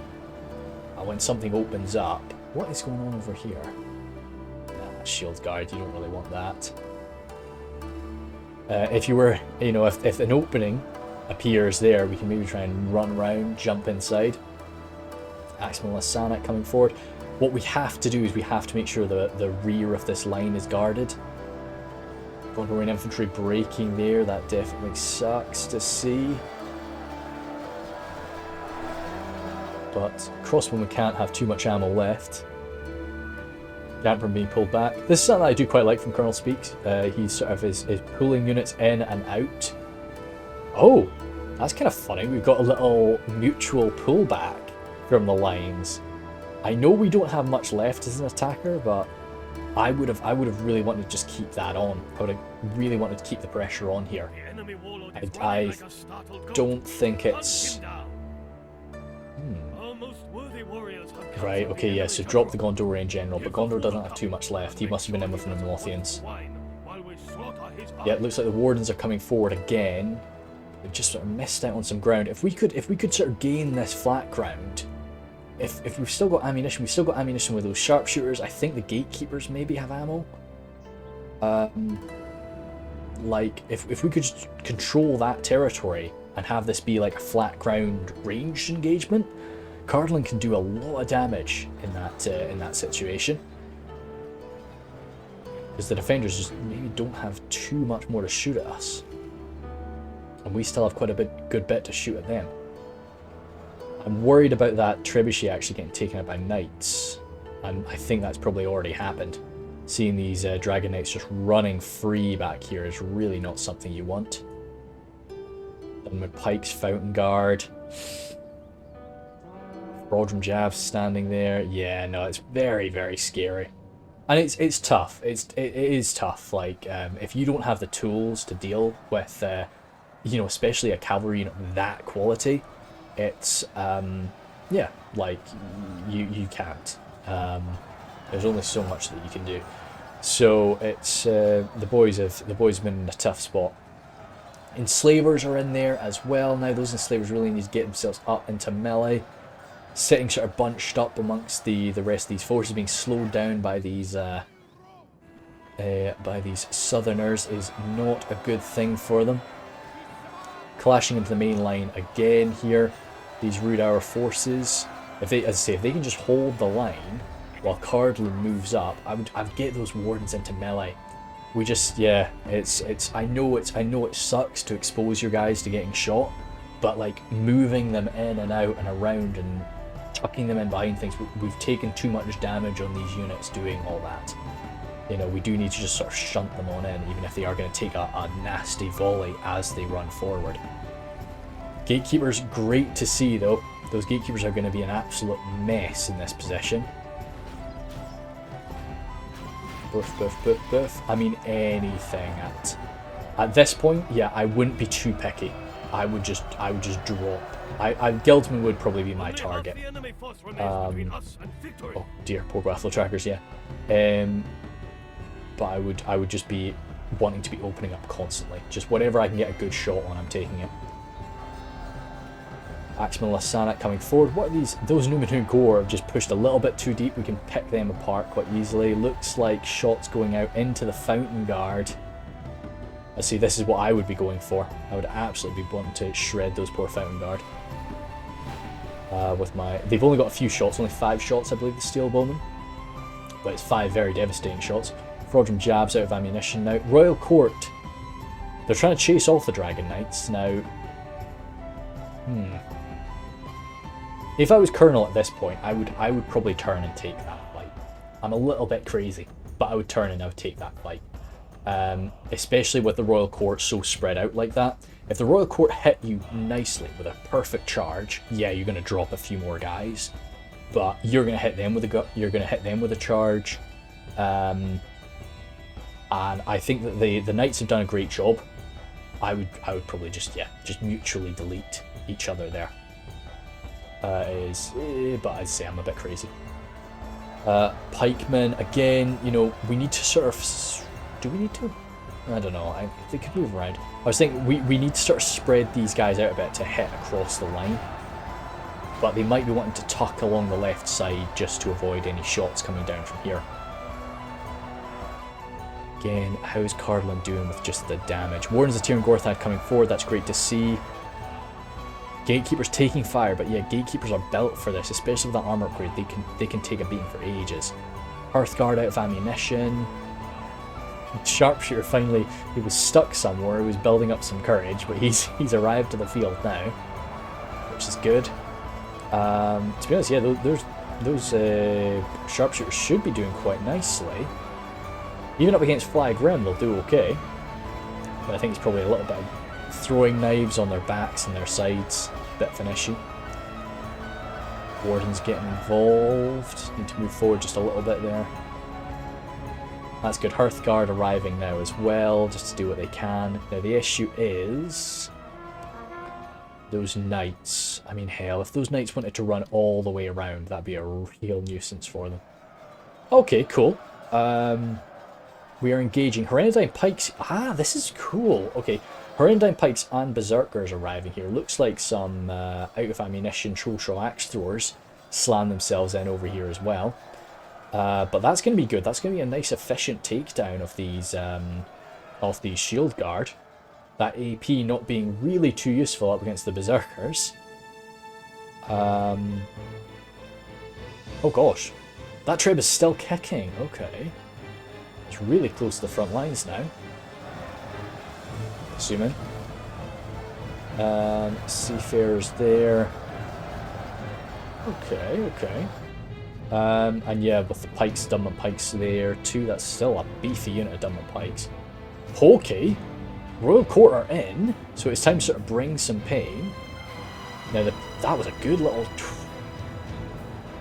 when something opens up. What is going on over here? Shield Guard, you don't really want that. If you were, you know, if an opening appears there, we can maybe try and run around, jump inside. Axmal Sanak coming forward. What we have to do is we have to make sure the rear of this line is guarded. Gondorian infantry breaking there, that definitely sucks to see. But crossbowmen can't have too much ammo left. Gamper being pulled back. This is something I do quite like from Colonel Speaks. He's sort of is pulling units in and out. Oh, that's kind of funny. We've got a little mutual pullback from the lines. I know we don't have much left as an attacker, but I would have really wanted to just keep that on. I would have really wanted to keep the pressure on here. I don't think it's... Right, okay, yeah, so drop the Gondorian general, but Gondor doesn't have too much left. He must have been in with the Numenorians. Yeah, it looks like the Wardens are coming forward again. They've just sort of missed out on some ground. If we could sort of gain this flat ground, if we've still got ammunition, with those sharpshooters. I think the gatekeepers maybe have ammo. Like, if we could just control that territory and have this be like a flat ground ranged engagement, Cardolan can do a lot of damage in that situation. Because the defenders just maybe don't have too much more to shoot at us. And we still have quite a good bit to shoot at them. I'm worried about that trebuchet actually getting taken out by knights. And I think that's probably already happened. Seeing these dragon knights just running free back here is really not something you want. And with Pike's Fountain Guard. Rodram Jav's standing there. Yeah, no, it's very, very scary. And it's tough. It is tough. Like, if you don't have the tools to deal with, you know, especially a cavalry unit that quality, it's, yeah, like, you can't. There's only so much that you can do. So it's, the boys have been in a tough spot. Enslavers are in there as well. Now those enslavers really need to get themselves up into melee. Sitting sort of bunched up amongst the rest of these forces, being slowed down by these southerners is not a good thing for them. Clashing into the main line again here. These Rhudaur forces, if they, as I say, if they can just hold the line while Cardolan moves up, I'd get those wardens into melee. We just, yeah, I know it sucks to expose your guys to getting shot, but like moving them in and out and around and tucking them in behind things, we've taken too much damage on these units doing all that. You know, we do need to just sort of shunt them on in, even if they are going to take a nasty volley as they run forward. Gatekeepers, great to see though. Those gatekeepers are going to be an absolute mess in this position. Boof, boof, boof, boof. I mean, anything at this point, yeah, I wouldn't be too picky. I would just drop. Guildsmen would probably be my target. Oh dear, poor Grathlo trackers, yeah. But I would just be wanting to be opening up constantly. Just whatever I can get a good shot on, I'm taking it. Axeman Lassanak coming forward. What are these? Those Numenor have just pushed a little bit too deep. We can pick them apart quite easily. Looks like shots going out into the Fountain Guard. I see, this is what I would be going for. I would absolutely be wanting to shred those poor Fountain Guard. With my... They've only got a few shots, only 5 shots I believe, the Steel Bowmen. But it's 5 very devastating shots. Rodram Jab's out of ammunition now. Royal Court. They're trying to chase off the Dragon Knights now. If I was Colonel at this point, I would probably turn and take that fight. I'm a little bit crazy, but I would turn and I would take that fight. Especially with the Royal Court so spread out like that. If the Royal Court hit you nicely with a perfect charge, yeah, you're going to drop a few more guys, but you're going to hit them with a charge. And I think that the Knights have done a great job. I would probably just mutually delete each other there. But as I say, I'm a bit crazy. Pikemen again. You know, we need to sort of. Do we need to? I don't know. They could move around. I was thinking we need to sort of spread these guys out a bit to hit across the line. But they might be wanting to tuck along the left side just to avoid any shots coming down from here. Again, how's Cardolan doing with just the damage? Wardens of Tir Gorthad coming forward. That's great to see. Gatekeepers taking fire, but yeah, Gatekeepers are built for this, especially with that armor upgrade. They can take a beating for ages. Hearthguard out of ammunition. Sharpshooter finally, he was stuck somewhere, he was building up some courage, but he's arrived to the field now, which is good. To be honest, yeah, those sharpshooters should be doing quite nicely. Even up against Flag Rim, they'll do okay. But I think it's probably a little bit of throwing knives on their backs and their sides, bit of an issue. Warden's getting involved. Need to move forward just a little bit there. That's good. Hearthguard arriving now as well, just to do what they can. Now the issue is those knights. I mean, hell, if those knights wanted to run all the way around, that'd be a real nuisance for them. Okay, cool. We are engaging Herendine Pikes. Ah, this is cool. Okay, Herendine Pikes and Berserkers arriving here. Looks like some out of ammunition Trollshaw axe throwers slam themselves in over here as well. But that's going to be good. That's going to be a nice efficient takedown of these shield guard. That AP not being really too useful up against the Berserkers. Oh gosh. That trib is still kicking. Okay. It's really close to the front lines now. Assuming. Seafarers there. Okay, okay. And yeah, with the pikes, Dunman Pikes there too, that's still a beefy unit of Dunman Pikes. Okay, Royal Court are in, so it's time to sort of bring some pain. Now that was a good little...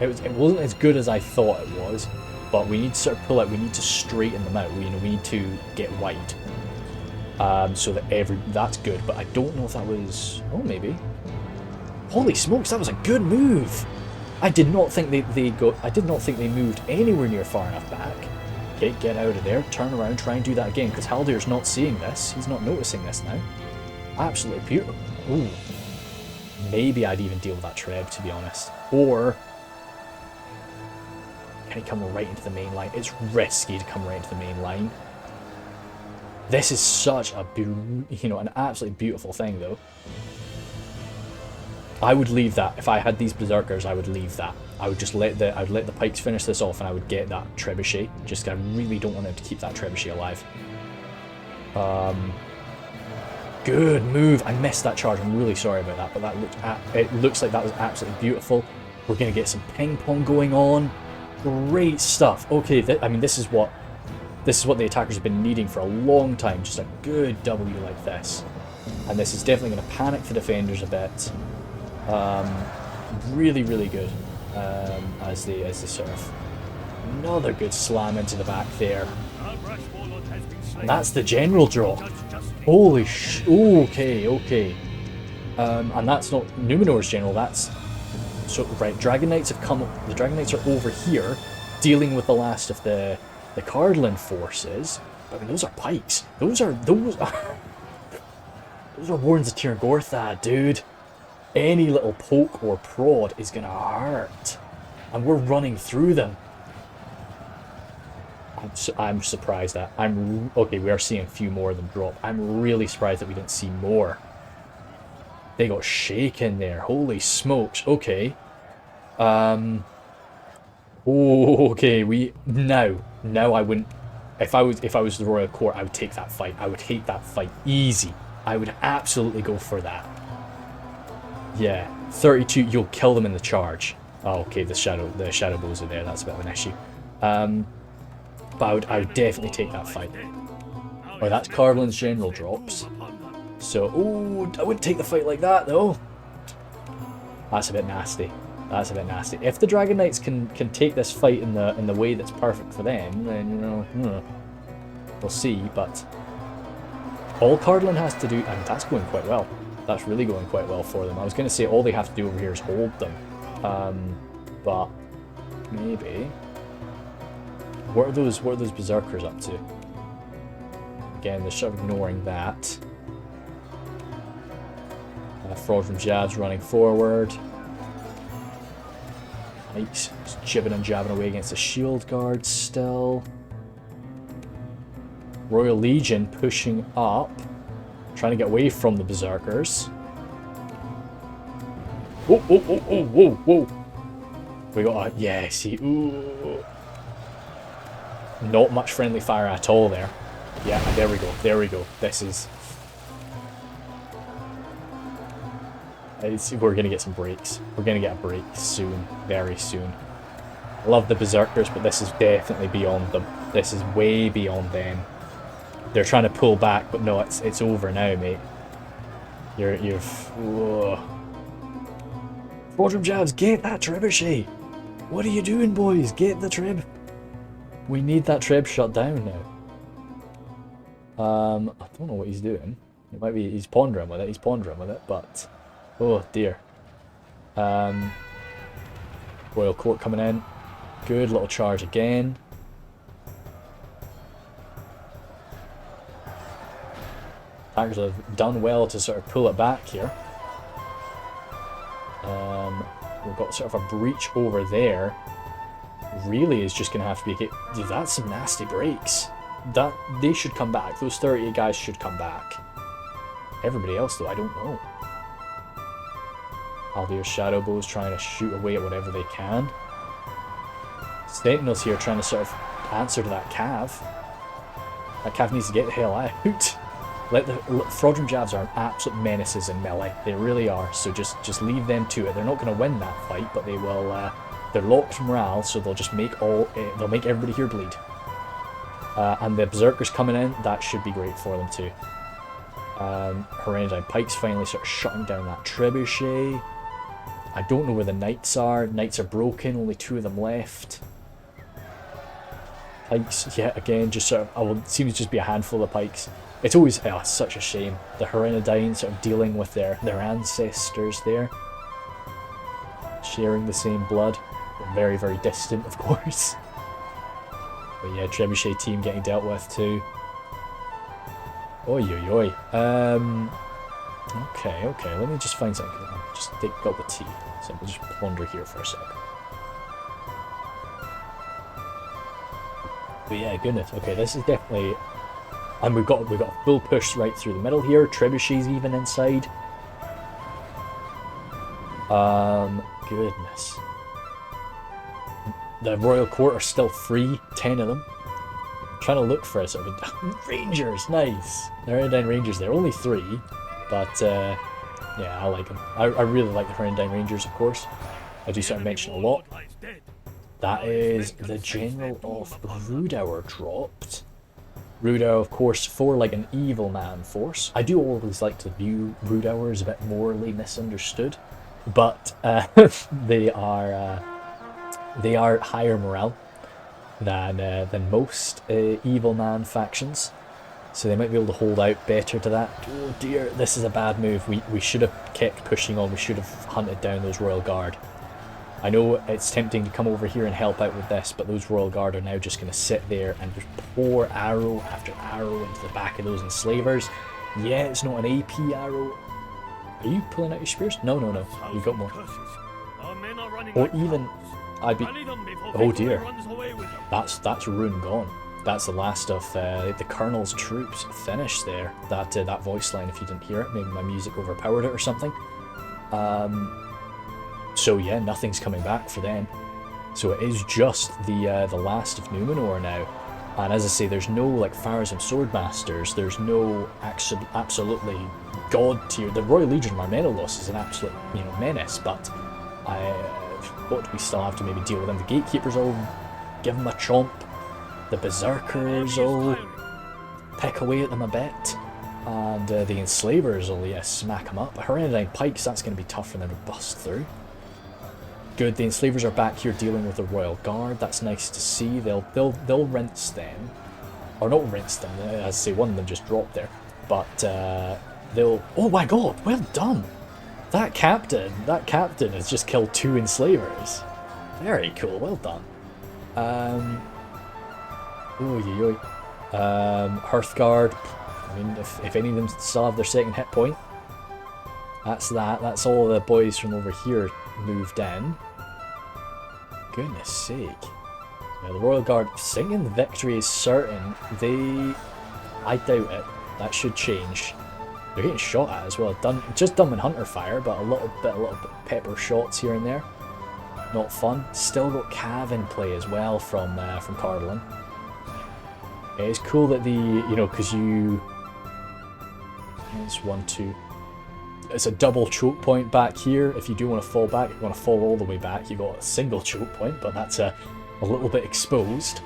It wasn't as good as I thought it was, but we need to sort of pull out, we need to straighten them out, we need to get wide. So that that's good, but I don't know if that was... Oh, maybe. Holy smokes, that was a good move! I did not think I did not think they moved anywhere near far enough back. Okay, get out of there, turn around, try and do that again, because Haldir's not seeing this. He's not noticing this now. Absolutely beautiful. Ooh. Maybe I'd even deal with that treb, to be honest. Or can he come right into the main line? It's risky to come right into the main line. This is such a an absolutely beautiful thing, though. I would leave that. If I had these Berserkers, I would leave that. I would just let the pikes finish this off, and I would get that trebuchet. Just I really don't want them to keep that trebuchet alive. Good move. I missed that charge. I'm really sorry about that, but it looks like that was absolutely beautiful. We're gonna get some ping pong going on. Great stuff. Okay, I mean this is what the attackers have been needing for a long time. Just a good W like this, and this is definitely going to panic the defenders a bit. Really, really good. As they sort of another good slam into the back there. And that's the general drop. Holy sh! Okay, okay. And that's not Numenor's general. That's so right. Dragon Knights have come. The Dragon Knights are over here, dealing with the last of the Cardolan forces. I mean, those are pikes. Those are Wardens of Tir Gorthad, dude. Any little poke or prod is gonna hurt, and we're running through them. I'm surprised that okay. We are seeing a few more of them drop. I'm really surprised that we didn't see more. They got shaken there. Holy smokes. Okay. Oh, okay. Now I wouldn't. If I was the Royal Court, I would take that fight. I would take that fight easy. I would absolutely go for that. Yeah, 32. You'll kill them in the charge. Oh, okay. The shadow bows are there. That's a bit of an issue. But I would definitely take that fight. Oh, that's Cardolan's general drops. So, I wouldn't take the fight like that though. That's a bit nasty. That's a bit nasty. If the Dragon Knights can take this fight in the way that's perfect for them, then we'll see. But all Cardolan has to do, and that's going quite well. That's really going quite well for them. I was going to say all they have to do over here is hold them, but maybe. What are those Berserkers up to? Again, they're sort of ignoring that. Fraud from Jabs running forward. Knights jibbing and jabbing away against the shield guards still. Royal Legion pushing up, trying to get away from the Berserkers. Whoa. We got yeah, see, ooh. Not much friendly fire at all there. Yeah, there we go. There we go. This is... we're going to get some breaks. We're going to get a break soon. Very soon. I love the Berserkers, but this is definitely beyond them. This is way beyond them. They're trying to pull back, but no, it's over now, mate. You've... Whoa. Quadrum Jabs, get that trebuchet! What are you doing, boys? Get the treb! We need that treb shut down now. I don't know what he's doing. It might be he's pondering with it. He's pondering with it, but oh dear. Royal Court coming in. Good little charge again. Attackers have done well to sort of pull it back here. We've got sort of a breach over there. Really is just going to have to be... Dude, that's some nasty breaks. They should come back. Those 38 guys should come back. Everybody else, though, I don't know. Aldir's shadow bows trying to shoot away at whatever they can. Sentinels here trying to sort of answer to that cav. That cav needs to get the hell out. Reforged Javs are absolute menaces in melee. They really are. So just leave them to it. They're not going to win that fight, but they will. They're locked morale, so they'll just make they'll make everybody here bleed. And the Berserkers coming in, that should be great for them too. Hereditary Pikes finally sort of shutting down that trebuchet. I don't know where the Knights are. Knights are broken, only 2 of them left. Pikes, yeah, again, just sort of, it seems to just be a handful of Pikes. It's always, it's such a shame. The Hereditary sort of dealing with their ancestors there. Sharing the same blood. Very, very distant, of course. But yeah, Trebuchet team getting dealt with too. Oi, oi, oi. Okay, let me just find something. I'll just take up the tea. So we'll just ponder here for a sec. But yeah, goodness. Okay, this is definitely... And we've got a full push right through the middle here. Trebuchet's even inside. Goodness. The Royal Court are still free, 10 of them. I'm trying to look for a sort of Rangers, nice. The Hereditary Rangers, they're only 3, but yeah, I like them. I really like the Hereditary Rangers, of course. I do sort of mention a lot. That is the General of Rhudaur dropped. Rhudaur, of course, for like an evil man force. I do always like to view Rhudaur as a bit morally misunderstood, but they are higher morale than most evil man factions, so they might be able to hold out better to that. Oh dear, this is a bad move. We should have kept pushing on. We should have hunted down those Royal Guard. I know it's tempting to come over here and help out with this, but those Royal Guard are now just going to sit there and just pour arrow after arrow into the back of those enslavers. Yeah, it's not an AP arrow. Are you pulling out your spears? No. You've got more. Or even... Oh dear. That's Rhun gone. That's the last of the Colonel's troops finished there. That voice line, if you didn't hear it, maybe my music overpowered it or something. So yeah, nothing's coming back for them. So it is just the last of Numenor now. And as I say, there's no like Farazim Swordmasters. There's no absolutely god tier. The Royal Legion of Marmenelos is an absolute menace, but what do we still have to maybe deal with them? The Gatekeepers will give them a chomp. The Berserkers will peck away at them a bit. And the Enslavers will, smack them up. Hereditary Pikes, that's going to be tough for them to bust through. Good, the Enslavers are back here dealing with the Royal Guard. That's nice to see. They'll rinse them. Or not rinse them, as I say, one of them just dropped there. But they'll... Oh my god, well done! That captain has just killed 2 enslavers. Very cool, well done. Hearthguard. I mean, if any of them still have their second hit point, that's that. That's all the boys from over here moved in. Goodness sake. Now the Royal Guard singing the victory is certain. I doubt it. That should change. They're getting shot at as well. Just done with Hunter Fire, but a little bit pepper shots here and there. Not fun. Still got Cav in play as well from Cardolan. It's cool that because it's 1, 2. It's a double choke point back here. If you do want to fall back, if you want to fall all the way back, you got a single choke point, but that's a little bit exposed.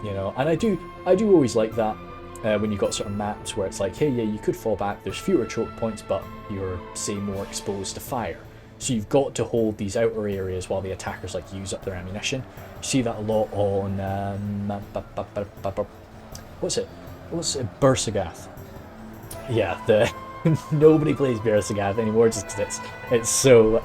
And I do always like that when you've got sort of maps where it's like, hey, yeah, you could fall back. There's fewer choke points, but you're, say, more exposed to fire. So you've got to hold these outer areas while the attackers like use up their ammunition. You see that a lot on what's it? Bersigath. Yeah, nobody plays Bersigath anymore just because it's so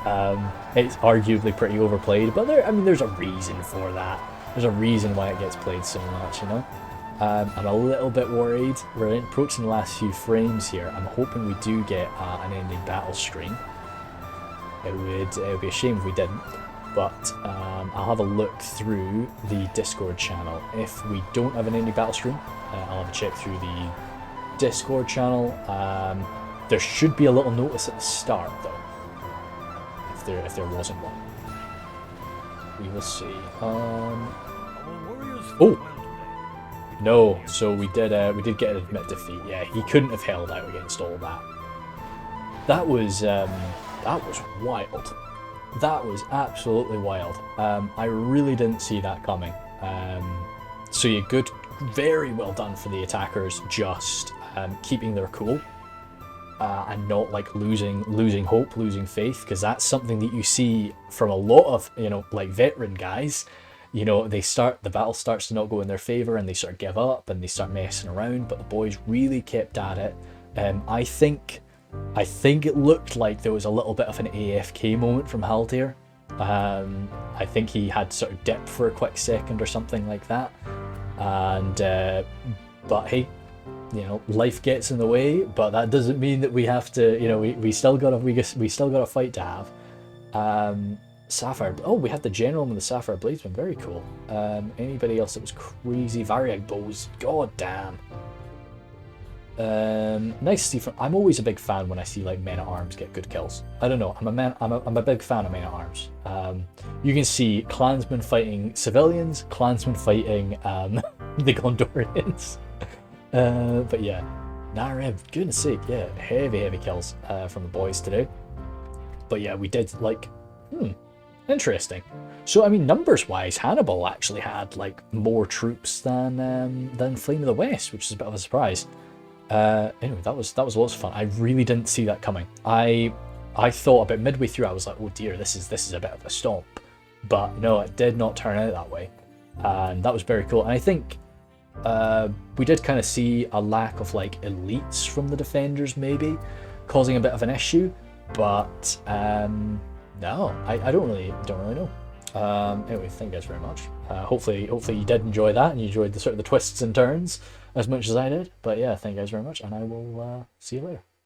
it's arguably pretty overplayed. But there's a reason for that. There's a reason why it gets played so much, I'm a little bit worried. We're approaching the last few frames here. I'm hoping we do get an ending battle stream. It would be a shame if we didn't, but I'll have a look through the Discord channel. If we don't have an ending battle stream, I'll have a check through the Discord channel. There should be a little notice at the start, though, if there wasn't one. We will see. Oh no! So we did get an admit defeat. Yeah, he couldn't have held out against all that. That was wild. That was absolutely wild. I really didn't see that coming. So yeah, good, very well done for the attackers, just keeping their cool and not like losing hope, losing faith, because that's something that you see from a lot of like veteran guys. The battle starts to not go in their favor, and they sort of give up and they start messing around. But the boys really kept at it. I think it looked like there was a little bit of an AFK moment from Haldir. I think he had sort of dipped for a quick second or something like that. And but hey, life gets in the way. But that doesn't mean that we have to. We still got a fight to have. Sapphire. Oh, we had the general with the Sapphire Bladesman. Very cool. Anybody else that was crazy? Variag bows. God damn. Nice to see. I'm always a big fan when I see like men at arms get good kills. I don't know. I'm a big fan of men at arms. You can see clansmen fighting civilians, clansmen fighting the Gondorians. But yeah, Nareb. Goodness sake, yeah, heavy kills from the boys today. But yeah, we did like. Interesting. So I mean, numbers-wise, Hannibal actually had like more troops than Flame of the West, which is a bit of a surprise. Anyway, that was lots of fun. I really didn't see that coming. I thought about midway through, I was like, oh dear, this is a bit of a stomp. But no, it did not turn out that way, and that was very cool. And I think we did kind of see a lack of like elites from the defenders, maybe causing a bit of an issue. But no, I don't really know. Anyway, thank you guys very much. Hopefully you did enjoy that and you enjoyed the sort of the twists and turns as much as I did. But yeah, thank you guys very much, and I will see you later.